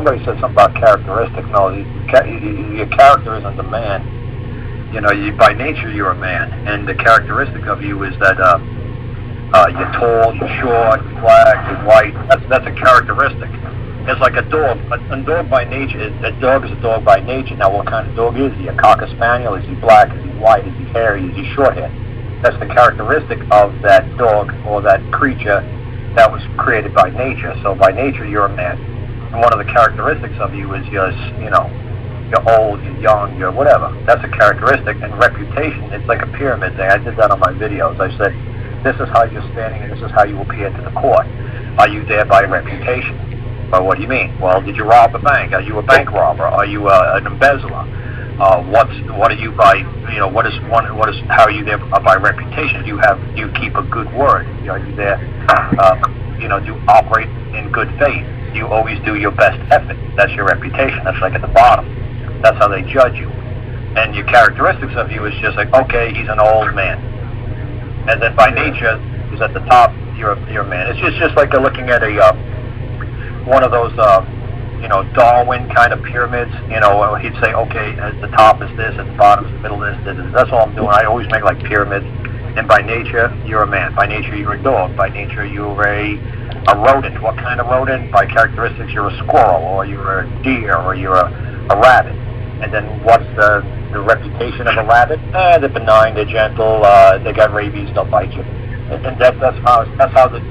somebody said something about characteristics. No, your character isn't the man. You know, by nature you're a man, and the characteristic of you is that you're tall, you're short, you're black, you're white. That's a characteristic. It's like a dog. A dog by nature, a dog is a dog by nature. Now, what kind of dog is he? A cocker spaniel? Is he black? Is he white? Is he hairy? Is he short-haired? That's the characteristic of that dog or that creature that was created by nature. So by nature, you're a man. And one of the characteristics of you is you're old, you're young, you're whatever. That's a characteristic. And reputation, it's like a pyramid thing. I did that on my videos. I said, this is how you're standing and this is how you appear to the court. Are you there by reputation? Well, what do you mean? Well, did you rob a bank? Are you a bank robber? Are you an embezzler? What are you by? You know, how are you there by reputation? Do you keep a good word? Are you there? Do you operate in good faith? Do you always do your best effort? That's your reputation. That's like at the bottom. That's how they judge you. And your characteristics of you is just like, okay, he's an old man. And then by nature, is at the top, you're a man. It's just like looking at one of those, Darwin kind of pyramids. He'd say, okay, at the top is this, at the bottom is the middle is this. That's all I'm doing. I always make like pyramids. And by nature, you're a man. By nature, you're a dog. By nature, you're a rodent. What kind of rodent? By characteristics, you're a squirrel, or you're a deer, or you're a rabbit. And then what's the reputation of a rabbit? They're benign, they're gentle, they got rabies, they'll bite you. And that's how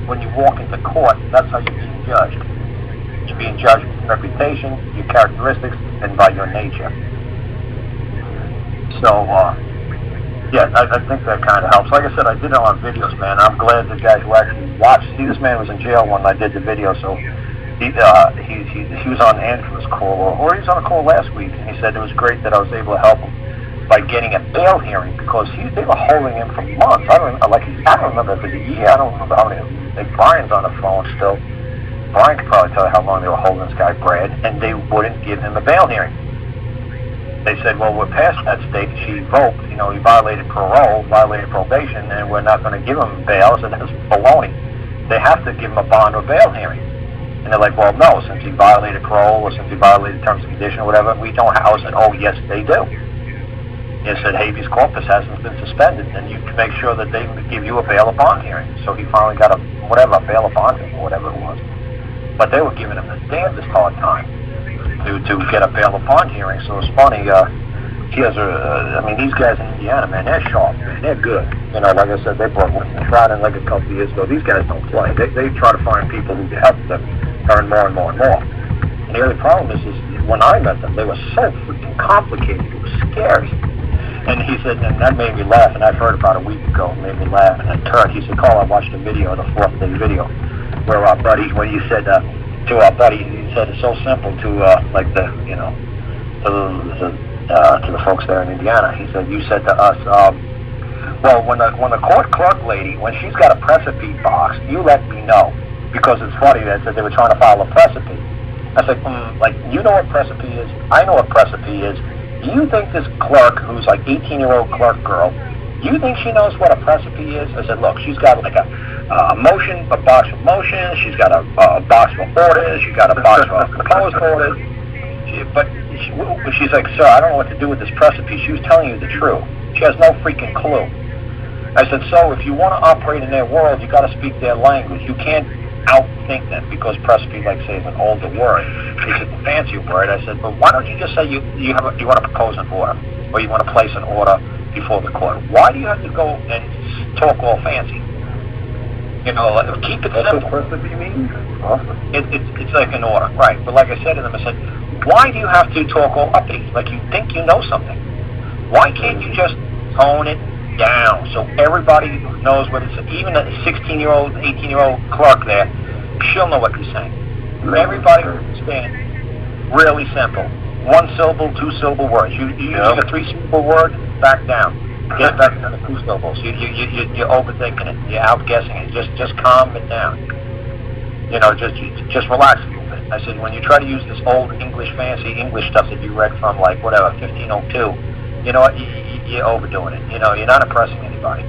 when you walk into court, that's how you're being judged. You're being judged by reputation, your characteristics, and by your nature. So, I think that kind of helps. Like I said, I did it on videos, man. I'm glad the guys who actually watched. See, this man was in jail when I did the video, so he was on Andrew's call, or he was on a call last week, and he said it was great that I was able to help him by getting a bail hearing, because they were holding him for months. I don't remember if it was a year. I don't remember how many. Like, Brian's on the phone still. Brian could probably tell you how long they were holding this guy, Brad, and they wouldn't give him a bail hearing. They said, well, we're past that stage. He revoked, he violated parole, violated probation, and we're not going to give him bail. So that's baloney. They have to give him a bond or bail hearing. And they're like, well, no, since he violated parole or since he violated terms and conditions or whatever, we don't house it. Oh, yes, they do. They said habeas corpus hasn't been suspended, and you can make sure that they give you a bail or bond hearing. So he finally got a bail or bond hearing or whatever it was. But they were giving him the damnedest hard time to get a bail or bond hearing. So it's funny, these guys in Indiana, man, they're sharp, man, they're good. Like I said, they brought one tried in like a couple of years ago. These guys don't play. They try to find people who help them earn more and more and more. And the only problem is when I met them, they were so freaking complicated. It was scary. And he said, and that made me laugh, and I've heard about a week ago, it made me laugh. And then Kurt, he said, Karl, I watched the video, the 4th day video, where our buddy, when you said to our buddy, he said it's so simple to to the folks there in Indiana. He said, you said to us, well, when the court clerk lady, when she's got a precipice box, you let me know, because it's funny that they were trying to file a precipice. I said, you know what precipice is? I know what precipice is. Do you think this clerk, who's like 18-year-old clerk girl, do you think she knows what a precipice is? I said, look, she's got like a box for motions, she's got a box for orders, she's got a box for proposed orders. She's like, sir, I don't know what to do with this precipice. She was telling you the truth. She has no freaking clue. I said, so if you want to operate in their world, you got to speak their language. You can't outthink them, because precipice, like say, is an older word. It's a fancy word. I said, but why don't you just say you want to propose an order, or you want to place an order before the court? Why do you have to go and talk all fancy? Keep it simple. That's what precipice means? Awesome. It's like an order, right? But like I said to them, I said, why do you have to talk all uppity, like you think you know something? Why can't you just tone it down so everybody knows what it's? Even a 16-year-old, 18-year-old clerk there, she'll know what you're saying. Everybody understand. Really simple. 1-syllable, 2-syllable words. You use a 3-syllable word, back down. Get back to the 2 syllables. You're overthinking it. You're outguessing it. Just calm it down. Just relax a little bit. I said, when you try to use this old fancy English stuff that you read from, like, 1502, you know what, you're overdoing it. You're not impressing anybody.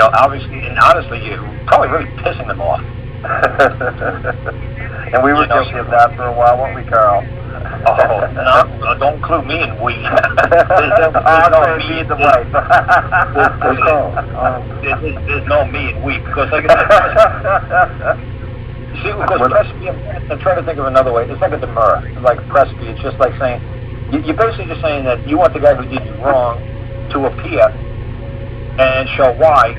Obviously, and honestly, you're probably really pissing them off. And we were guilty of that for a while, weren't we, Karl? Oh, no, don't include me in we. There's no me in the wife. There's no me in we, because I get see, because Presby, I'm trying to think of another way. It's like a demur. Like Presby, it's just like saying, you're basically just saying that you want the guy who did you wrong to appear and show why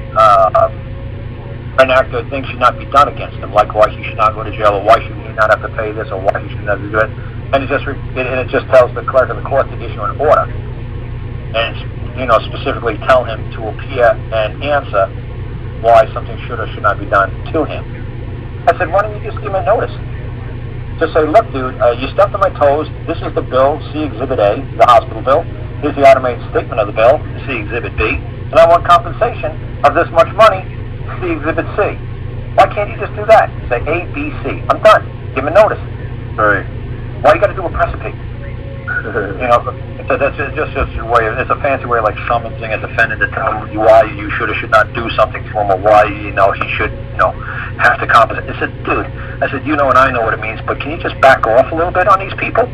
an actor thinks should not be done against him, like why he should not go to jail, or why should he not have to pay this, or why he should not do it. And it just tells the clerk of the court to issue an order, and specifically tell him to appear and answer why something should or should not be done to him. I said, why don't you just give him a notice? Just say, look, dude, you stepped on my toes. This is the bill, see Exhibit A, the hospital bill. Here's the automated statement of the bill, see Exhibit B. And I want compensation of this much money, see Exhibit C. Why can't you just do that? Say A, B, C. I'm done. Give him a notice. Right. Why you got to do a precipice? That's just a way. It's a fancy way, like summoning a defendant to tell you why you should or should not do something to him, or why he should have to compensate. I said, dude, and I know what it means, but can you just back off a little bit on these people?